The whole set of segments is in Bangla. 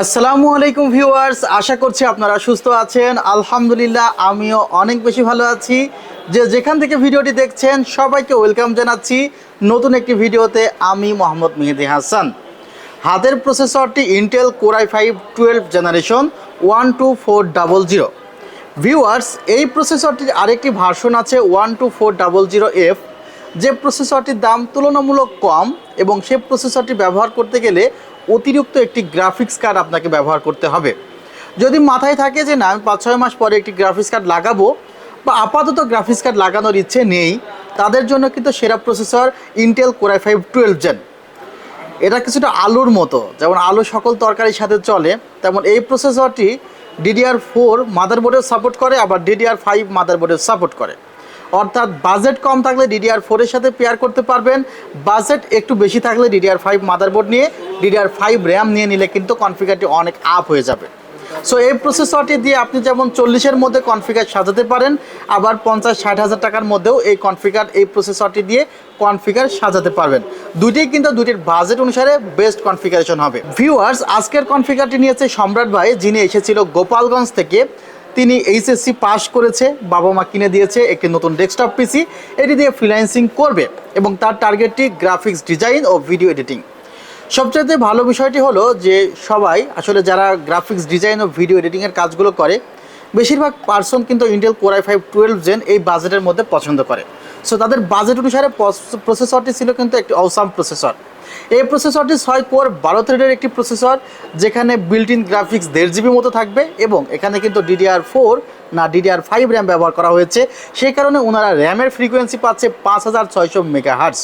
আসসালামু আলাইকুম ভিউয়ার্স, আশা করছি আপনারা সুস্থ আছেন। আলহামদুলিল্লাহ আমিও অনেক বেশি ভালো আছি। যেখান থেকে ভিডিওটি দেখছেন সবাইকে ওয়েলকাম জানাচ্ছি নতুন একটি ভিডিওতে। আমি মোহাম্মদ মেহেদি হাসান। হাতের প্রসেসরটি Intel core i5 12 generation 12400। Viewers, এই প্রসেসরটির আরেকটি ভার্সন আছে 12400F, যে প্রসেসরটির দাম তুলনামূলক কম এবং সেই প্রসেসরটি ব্যবহার করতে গেলে অতিরিক্ত একটি গ্রাফিক্স কার্ড আপনাকে ব্যবহার করতে হবে। যদি মাথায় থাকে যে না, আমি 5-6 মাস পরে একটি গ্রাফিক্স কার্ড লাগাবো বা আপাতত গ্রাফিক্স কার্ড লাগানোর ইচ্ছে নেই, তাদের জন্য কিন্তু সেরা processor Intel core i5 12 gen. এটা কিছুটা আলুর মতো, যেমন আলু সকল তরকারির সাথে চলে, তেমন এই প্রসেসরটি DDR4 মাদারবোর্ডের সাপোর্ট করে, আবার DDR5 মাদারবোর্ডের সাপোর্ট করে। অর্থাৎ বাজেট কম থাকলে DDR4 এর সাথে পেয়ার করতে পারবেন, বাজেট একটু বেশি থাকলে DDR5 মাদারবোর্ড নিয়ে DDR5 র্যাম নিয়ে নিলে কিন্তু কনফিগারটি অনেক আপ হয়ে যাবে। সো এই প্রসেসরটি দিয়ে আপনি যেমন 40-এর মধ্যে কনফিগার সাজাতে পারেন, আবার 50-60 হাজার টাকার মধ্যেও এই প্রসেসরটি দিয়ে কনফিগার সাজাতে পারবেন। দুটির বাজেট অনুসারে বেস্ট কনফিগারেশন হবে। ভিউয়ার্স, আজকের কনফিগারটি নিয়েছে সম্রাট ভাই, যিনি এসেছিল গোপালগঞ্জ থেকে। তিনি এইচএসসি পাস করেছে, বাবা মা কিনে দিয়েছে একটি নতুন ডেস্কটপ পিসি। এটি দিয়ে ফ্রিল্যান্সিং করবে এবং তার টার্গেটটি গ্রাফিক্স ডিজাইন ও ভিডিও এডিটিং। সবচেয়ে ভালো বিষয়টি হলো যে সবাই আসলে যারা গ্রাফিক্স ডিজাইন ও ভিডিও এডিটিংয়ের কাজগুলো করে, বেশিরভাগ পার্সন কিন্তু ইন্টেল কোর i5 12 জেন এই বাজেটের মধ্যে পছন্দ করে। সো তাদের বাজেট অনুসারে প্রসেসরটি ছিল কিন্তু একটি অসাম প্রসেসর। এই প্রসেসরটি 6 কোর 12 থ্রেডের একটি প্রসেসর, যেখানে বিল্ট ইন গ্রাফিক্স 1.5 GB মতো থাকবে এবং এখানে কিন্তু DDR4 না DDR5 র্যাম ব্যবহার করা হয়েছে। সেই কারণে ওনারা র্যামের ফ্রিকোয়েন্সি পাচ্ছে 5600 মেগাহার্টজ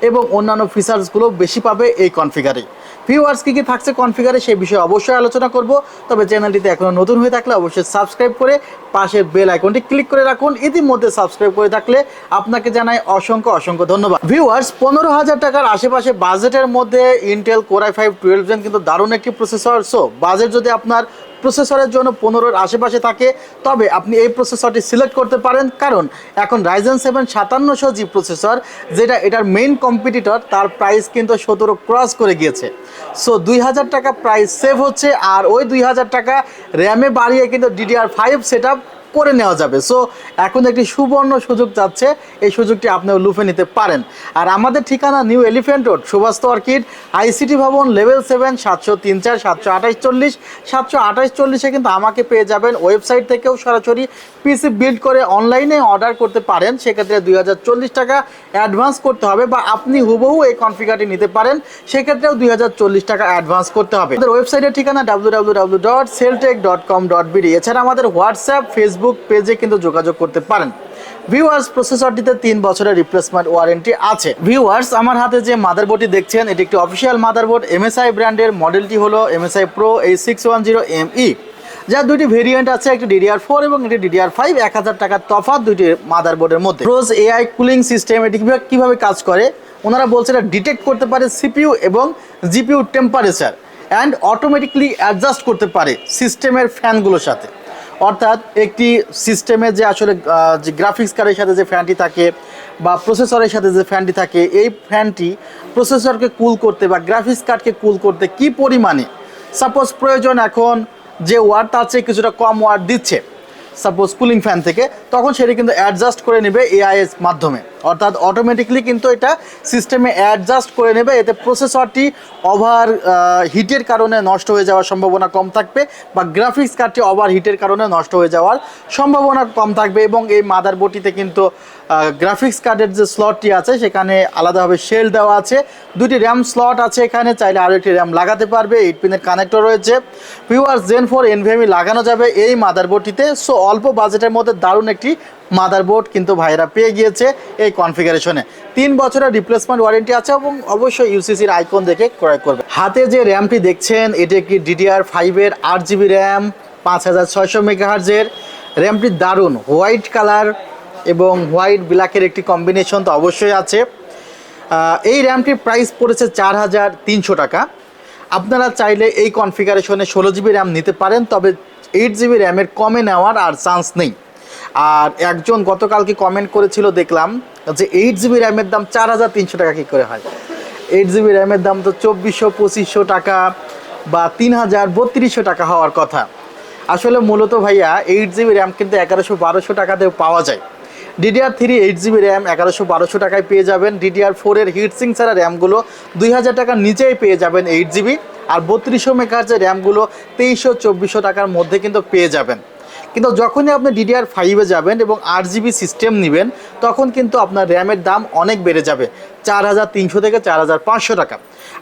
এবং অন্যান্য ফিচার্সগুলো বেশি পাবে এই কনফিগারে। ভিউয়ার্স, কী থাকছে কনফিগারে সেই বিষয়ে অবশ্যই আলোচনা করব। তবে চ্যানেলটিতে এখনও নতুন হয়ে থাকলে অবশ্যই সাবস্ক্রাইব করে পাশের বেল আইকনটি ক্লিক করে রাখুন। ইতিমধ্যে সাবস্ক্রাইব করে থাকলে আপনাকে জানাই অসংখ্য ধন্যবাদ। ভিউয়ার্স, 15,000 টাকার আশেপাশে বাজেটের মধ্যে ইন্টেল কোর i5 12 জেন কিন্তু দারুণ একটি প্রসেসর। সো বাজেট যদি আপনার প্রসেসরের জন্য 15-এর আশেপাশে থাকে, তবে আপনি এই প্রসেসরটি সিলেক্ট করতে পারেন, কারণ এখন Ryzen 7 5700G প্রসেসর, যেটা এটার মেইন কম্পিটিটর, তার প্রাইস কিন্তু 17 ক্রস করে গিয়েছে। সো 2000 টাকা প্রাইস সেভ হচ্ছে, আর ওই 2000 টাকা র্যামে বাড়িয়ে কিন্তু DDR5 সেট করে নেওয়া যাবে। সো এখন একটি সুবর্ণ সুযোগ যাচ্ছে, এই সুযোগটি আপনিও লুফে নিতে পারেন। আর আমাদের ঠিকানা new elephant road, Suvastu orchid, ICT ভবন, লেভেল 7, 703-4, 728-40, 728-40-এ কিন্তু আমাকে পেয়ে যাবেন। ওয়েবসাইট থেকেও সরাসরি পিসি বিল্ড করে অনলাইনে অর্ডার করতে পারেন, সেক্ষেত্রে 2040 টাকা অ্যাডভান্স করতে হবে, বা আপনি হুবহু এই কনফিগারটি নিতে পারেন, সেক্ষেত্রেও 2040 টাকা অ্যাডভান্স করতে হবে। আমাদের ওয়েবসাইটের ঠিকানা www.celltech.com.bd। এছাড়া আমাদের হোয়াটসঅ্যাপ, ফেসবুক পেজে কিন্তু যোগাযোগ করতে পারেন। ভিউয়ার্স, প্রসেসরটিতে 3 বছরের রিপ্লেসমেন্ট ওয়ারেন্টি আছে। ভিউয়ার্স, আমার হাতে যে মাদারবোর্ডটি দেখছেন, এটি একটি অফিসিয়াল মাদারবোর্ড, MSI ব্র্যান্ডের। মডেলটি হলো MSI Pro 8610ME, যার দুটি ভেরিয়েন্ট আছে, একটি DDR4 এবং একটি DDR5। 1000 টাকার তফাৎ দুইটি মাদারবোর্ডের মধ্যে। প্রোজ AI কুলিং সিস্টেম, এটি কিভাবে কাজ করে ওনারা বলছে, এটা ডিটেক্ট করতে পারে CPU এবং GPU temperature and automatically adjust করতে পারে সিস্টেমের ফ্যানগুলোর সাথে। অর্থাৎ একটি সিস্টেমে যে আসলে যে গ্রাফিক্স কার্ডের সাথে যে ফ্যানটি থাকে বা প্রসেসরের সাথে যে ফ্যানটি থাকে, এই ফ্যানটি প্রসেসরকে কুল করতে বা গ্রাফিক্স কার্ডকে কুল করতে কি পরিমাণে সাপোজ প্রয়োজন, এখন যে ওয়াট তার চেয়ে কিছুটা কম ওয়াট দিচ্ছে সাপোজ কুলিং ফ্যান থেকে, তখন সেটি কিন্তু অ্যাডজাস্ট করে নেবে AI এর মাধ্যমে। অর্থাৎ অটোমেটিকলি কিন্তু এটা সিস্টেমে অ্যাডজাস্ট করে নেবে। এতে প্রসেসরটি ওভার হিটের কারণে নষ্ট হয়ে যাওয়ার সম্ভাবনা কম থাকবে, বা গ্রাফিক্স কার্ডটি ওভার হিটের কারণে নষ্ট হয়ে যাওয়ার সম্ভাবনা কম থাকবে। এবং এই মাদারবোর্ডটিতে কিন্তু গ্রাফিক্স কার্ডের যে স্লটটি আছে, সেখানে আলাদাভাবে শেল দেওয়া আছে। দুটি র্যাম স্লট আছে এখানে, চাইলে আরও একটি র্যাম লাগাতে পারবে। 8 পিনের কানেক্টর রয়েছে। ভিউয়ার্স, Gen 4 NVMe লাগানো যাবে এই মাদারবোর্ডটিতে। সো অল্প বাজেটের মধ্যে দারুণ একটি মাদারবোর্ড কিন্তু ভাইরা পেয়ে গিয়েছে এই কনফিগারেশনে। 3 বছরের রিপ্লেসমেন্ট ওয়ারেন্টি আছে এবং অবশ্যই UCCর আইকন দেখে ক্রয় করবে। হাতে যে র্যামটি দেখছেন, এটি একটি DDR5-এর 8GB র্যাম, 5600 মেগাহার্জের। র্যামটি দারুণ হোয়াইট কালার এবং হোয়াইট ব্ল্যাকের একটি কম্বিনেশন তো অবশ্যই আছে। এই র্যামটির প্রাইস পড়েছে 4300 টাকা। আপনারা চাইলে এই কনফিগারেশনে 16GB র্যাম নিতে পারেন, তবে 8GB র্যামের কমে নেওয়ার আর চান্স নেই। আর একজন গতকালকে কমেন্ট করেছিল, দেখলাম যে 8GB র্যামের দাম 4300 টাকা কী করে হয়। 8GB র্যামের দাম তো 2400-2500 টাকা বা 3000-3200 টাকা হওয়ার কথা। আসলে মূলত ভাইয়া 8GB র্যাম কিন্তু 1100-1200 টাকাতেও পাওয়া যায়। DDR3 8GB র্যাম 1100-1200 টাকায় পেয়ে যাবেন। DDR4 এর হিটসিং ছাড়া র্যামগুলো 2000 টাকার নিচেই পেয়ে যাবেন 8GB। আর 3200 মেগাহার্জের র্যামগুলো 2300-2400 টাকার মধ্যে কিন্তু পেয়ে যাবেন। কিন্তু যখনই আপনি DDR5-এ যাবেন এবং 8GB সিস্টেম নেবেন, তখন কিন্তু আপনার র্যামের দাম অনেক বেড়ে যাবে, 4300 থেকে 4500 টাকা।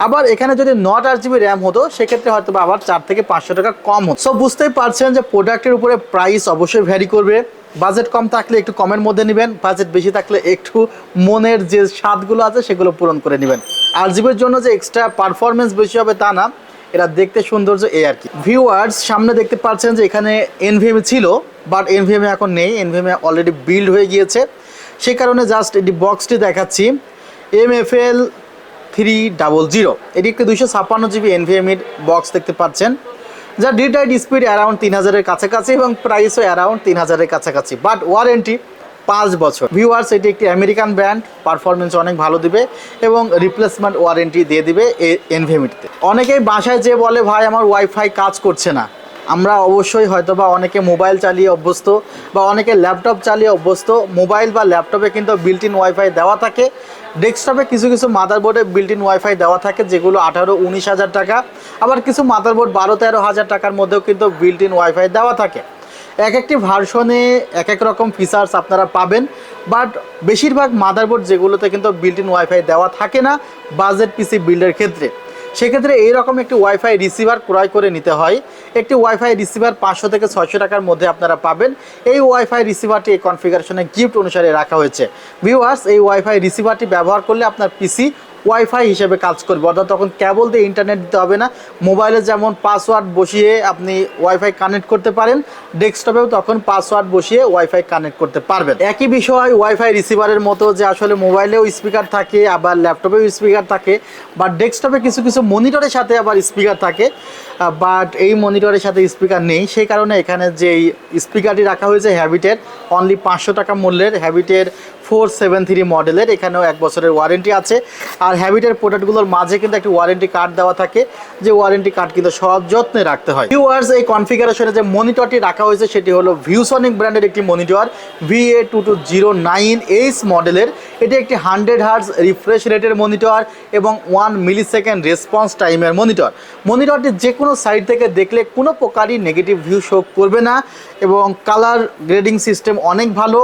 আবার এখানে যদি নট 8GB র্যাম হতো, সেক্ষেত্রে হয়তো আবার 4 থেকে 500 টাকা কম হতো। সো বুঝতেই পারছেন যে প্রোডাক্টের উপরে প্রাইস অবশ্যই ভ্যারি করবে। বাজেট কম থাকলে একটু কমের মধ্যে নেবেন, বাজেট বেশি থাকলে একটু মনের যে স্বাদগুলো আছে সেগুলো পূরণ করে নেবেন। 8GBর জন্য যে এক্সট্রা পারফরমেন্স বেশি হবে তা না, এটা দেখতে সৌন্দর্য এই আর কি। ভিউয়ার্স, সামনে দেখতে পাচ্ছেন যে এখানে NVMe ছিল, বাট NVMe এখন নেই, NVMe অলরেডি বিল্ড হয়ে গিয়েছে। সেই কারণে জাস্ট এটি বক্সটি দেখাচ্ছি। MFL 300, এটি একটি 256GB NVMe বক্স দেখতে পাচ্ছেন, যার রিড-রাইট স্পিড অ্যারাউন্ড 3000-এর কাছাকাছি এবং প্রাইসও অ্যারাউন্ড 3000-এর কাছাকাছি, বাট ওয়ারেন্টি 5 বছর। ভিউয়ার্স, এটি একটি আমেরিকান ব্র্যান্ড, পারফরমেন্স অনেক ভালো দিবে এবং রিপ্লেসমেন্ট ওয়ারেন্টি দিয়ে দিবে NVMe-তে। অনেকেই বাসায় যে বলে ভাই আমার ওয়াইফাই কাজ করছে না, আমরা অবশ্যই হয়তোবা অনেকে মোবাইল চালিয়ে অভ্যস্ত বা অনেকে ল্যাপটপ চালিয়ে অভ্যস্ত। মোবাইল বা ল্যাপটপে কিন্তু বিল্ট ইন ওয়াইফাই দেওয়া থাকে, ডেস্কটপে কিছু কিছু মাদারবোর্ডে বিল্ট ইন ওয়াইফাই দেওয়া থাকে যেগুলো 18-19 হাজার টাকা, আবার কিছু মাদারবোর্ড 12-13 হাজার টাকার মধ্যেও কিন্তু বিল্ট ইন ওয়াইফাই দেওয়া থাকে। এক একটি ভার্সনে এক এক রকম ফিচার্স আপনারা পাবেন, বাট বেশিরভাগ মাদারবোর্ড যেগুলোতে কিন্তু বিল্ট ইন ওয়াইফাই দেওয়া থাকে না বাজেট পিসি বিল্ডের ক্ষেত্রে, সেক্ষেত্রে এইরকম একটি ওয়াইফাই রিসিভার ক্রয় করে নিতে হয়। একটি ওয়াইফাই রিসিভার 500 থেকে 600 টাকার মধ্যে আপনারা পাবেন। এই ওয়াইফাই রিসিভারটি এই কনফিগারেশনে গিফট অনুসারে রাখা হয়েছে। ভিউয়ার্স, এই ওয়াইফাই রিসিভারটি ব্যবহার করলে আপনার পিসি ওয়াইফাই হিসেবে কাজ করবে, অর্থাৎ তখন কেবল দিয়ে ইন্টারনেট দিতে হবে না। মোবাইলে যেমন পাসওয়ার্ড বসিয়ে আপনি ওয়াইফাই কানেক্ট করতে পারেন, ডেস্কটপেও তখন পাসওয়ার্ড বসিয়ে ওয়াইফাই কানেক্ট করতে পারবেন। একই বিষয় ওয়াইফাই রিসিভারের মতো, যে আসলে মোবাইলেও স্পিকার থাকে আবার ল্যাপটপেও স্পিকার থাকে, বা ডেস্কটপে কিছু কিছু মনিটরের সাথে আবার স্পিকার থাকে, বাট এই মনিটরের সাথে স্পিকার নেই। সেই কারণে এখানে যেই স্পিকারটি রাখা হয়েছে হ্যাবিটের, অনলি 500 টাকা মূল্যের, হ্যাবিটের 473 মডেলের, এখানেও 1 বছরের ওয়ারেন্টি আছে। আর হ্যাবিটের প্রোডাক্টগুলোর মাঝে কিন্তু একটি ওয়ারেন্টি কার্ড দেওয়া থাকে, যে ওয়ারেন্টি কার্ড কিন্তু সব যত্নে রাখতে হয়। ভিউয়ার্স, এই কনফিগারেশনে যে মনিটরটি রাখা হয়েছে সেটি হলো ভিউসনিক ব্র্যান্ডের একটি মনিটর, VA2209H মডেলের। এটি একটি 100Hz রিফ্রেশ রেটের মনিটর এবং 1 মিলিসেকেন্ড রেসপন্স টাইমের মনিটর। মনিটরটি যে কোনো সাইড থেকে দেখলে কোনো প্রকারই নেগেটিভ ভিউ শো করবে না এবং কালার গ্রেডিং সিস্টেম অনেক ভালো।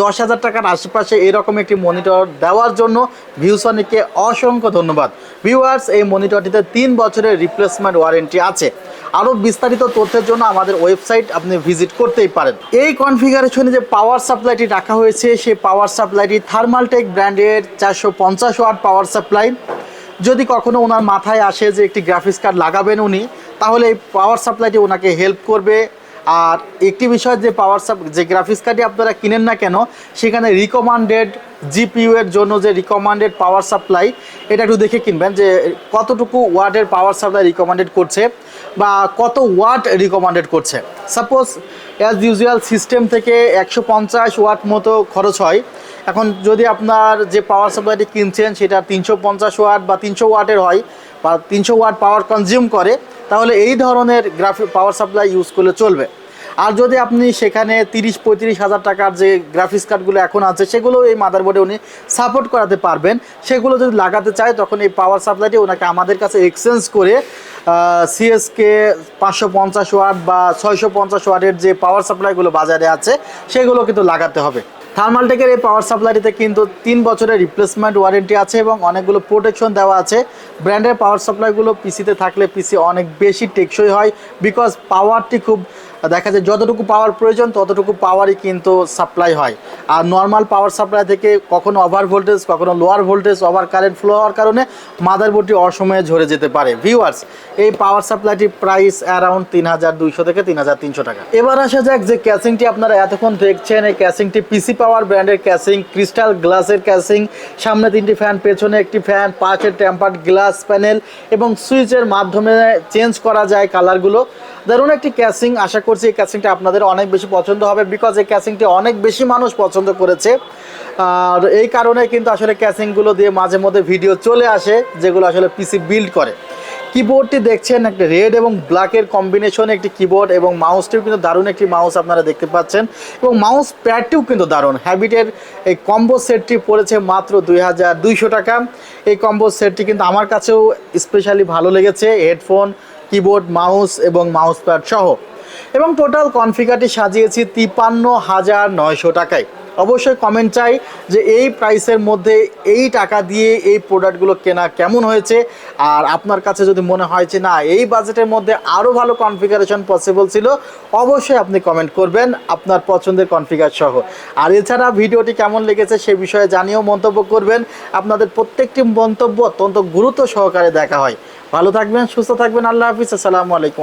10,000 টাকার আশেপাশে এরকম একটি মনিটর দেওয়ার জন্য ভিউসনিককে অসংখ্য ধন্যবাদ। ভিউয়ার্স, এই মনিটরটিতে 3 বছরের রিপ্লেসমেন্ট ওয়ারেন্টি আছে। আরও বিস্তারিত তথ্যের জন্য আমাদের ওয়েবসাইট আপনি ভিজিট করতেই পারেন। এই কনফিগারেশনে যে পাওয়ার সাপ্লাইটি রাখা হয়েছে, সেই পাওয়ার সাপ্লাইটি থার্মালটেক ব্র্যান্ডের 450 ওয়াট পাওয়ার সাপ্লাই। যদি কখনো ওনার মাথায় আসে যে একটি গ্রাফিক্স কার্ড লাগাবেন উনি, তাহলে এই পাওয়ার সাপ্লাইটি ওনাকে হেল্প করবে। আর একটি বিষয়, যে গ্রাফিক্স কার্ডটি আপনারা কিনেন না কেন, সেখানে রিকমান্ডেড জিপিইউ এর জন্য যে রিকমান্ডেড পাওয়ার সাপ্লাই, এটা একটু দেখে কিনবেন যে কতটুকু ওয়াটের পাওয়ার সাপ্লাই রিকমান্ডেড করছে বা কত ওয়াট রিকমান্ডেড করছে। সাপোজ অ্যাজ ইউজুয়াল সিস্টেম থেকে 150 ওয়াট মতো খরচ হয়। এখন যদি আপনার যে পাওয়ার সাপ্লাইটি কিনছেন সেটা 350 ওয়াট বা 300 ওয়াটের হয় বা 300 ওয়াট পাওয়ার কনজিউম করে, তাহলে এই ধরনের পাওয়ার সাপ্লাই ইউজ করলে চলবে। আর যদি আপনি সেখানে 30-35 হাজার টাকার যে গ্রাফিক্স কার্ডগুলো এখন আছে সেগুলো এই মাদারবোর্ডে উনি সাপোর্ট করাতে পারবেন, সেগুলো যদি লাগাতে চায় তখন এই পাওয়ার সাপ্লাইটি ওনাকে আমাদের কাছে এক্সচেঞ্জ করে সিএসকে 550 ওয়াট বা 650 ওয়াটের যে পাওয়ার সাপ্লাইগুলো বাজারে আছে সেগুলো কিন্তু লাগাতে হবে। থার্মালটেকের এই পাওয়ার সাপ্লাইটিতে কিন্তু 3 বছরের রিপ্লেসমেন্ট ওয়ারেন্টি আছে এবং অনেকগুলো প্রোটেকশন দেওয়া আছে। ব্র্যান্ডের পাওয়ার সাপ্লাইগুলো পিসিতে থাকলে পিসি অনেক বেশি টেকসই হয়, বিকজ পাওয়ারটি খুব দেখা যায় যতটুকু পাওয়ার প্রয়োজন ততটুকু পাওয়ারই কিন্তু সাপ্লাই হয়। আর নর্মাল পাওয়ার সাপ্লাই থেকে কখনো ওভার ভোল্টেজ, কখনো lower voltage, over current flow হওয়ার কারণে মাদারবোর্ডটি অসময়ে ঝরে যেতে পারে। ভিউয়ার্স, এই পাওয়ার সাপ্লাইটির প্রাইস অ্যারাউন্ড 3200 থেকে 3300 টাকা। এবার আসা যাক যে ক্যাসিংটি আপনারা এতক্ষণ দেখছেন, এই ক্যাসিংটি পিসি পাওয়ার ব্র্যান্ডের ক্যাসিং, ক্রিস্টাল গ্লাসের ক্যাসিং, সামনে 3টি ফ্যান, পেছনে একটি ফ্যান, পাশের টেম্পার্ড গ্লাস প্যানেল এবং সুইচের মাধ্যমে চেঞ্জ করা যায় কালারগুলো। দারুণ একটি ক্যাসিং। আশা করছি এই ক্যাসিংটা আপনাদের অনেক বেশি পছন্দ হবে, বিকজ এই ক্যাসিংটি অনেক বেশি মানুষ পছন্দ করেছে। আর এই কারণে কিন্তু আসলে ক্যাসিংগুলো দিয়ে মাঝে মধ্যে ভিডিও চলে আসে যেগুলো আসলে পিসি বিল্ড করে। কিবোর্ডটি দেখছেন একটা রেড এবং ব্ল্যাকের কম্বিনেশনে একটি কিবোর্ড, এবং মাউসটিও কিন্তু দারুণ একটি মাউস আপনারা দেখতে পাচ্ছেন, এবং মাউস প্যাডটিও কিন্তু দারুণ। হ্যাবিটের এই কম্বো সেটটি পড়েছে মাত্র 2200 টাকা। এই কম্বো সেটটি কিন্তু আমার কাছেও স্পেশালি ভালো লেগেছে, হেডফোন, কিবোর্ড, মাউস এবং মাউস প্যাড সহ। এবং টোটাল কনফিগারটি সাজিয়েছি 53,900 টাকায়। অবশ্যই কমেন্ট চাই যে এই প্রাইসের মধ্যে এই টাকা দিয়ে এই প্রোডাক্টগুলো কেনা কেমন হয়েছে, আর আপনার কাছে যদি মনে হয় যে না এই বাজেটের মধ্যে আরও ভালো কনফিগারেশন পসিবল ছিল, অবশ্যই আপনি কমেন্ট করবেন আপনার পছন্দের কনফিগার সহ। আর এছাড়া ভিডিওটি কেমন লেগেছে সে বিষয়ে জানিয়েও মন্তব্য করবেন। আপনাদের প্রত্যেকটি মন্তব্য অত্যন্ত গুরুত্ব সহকারে দেখা হয়। ভালো থাকবেন, সুস্থ থাকবেন, আল্লাহ হাফিজ, আসসালামু আলাইকুম।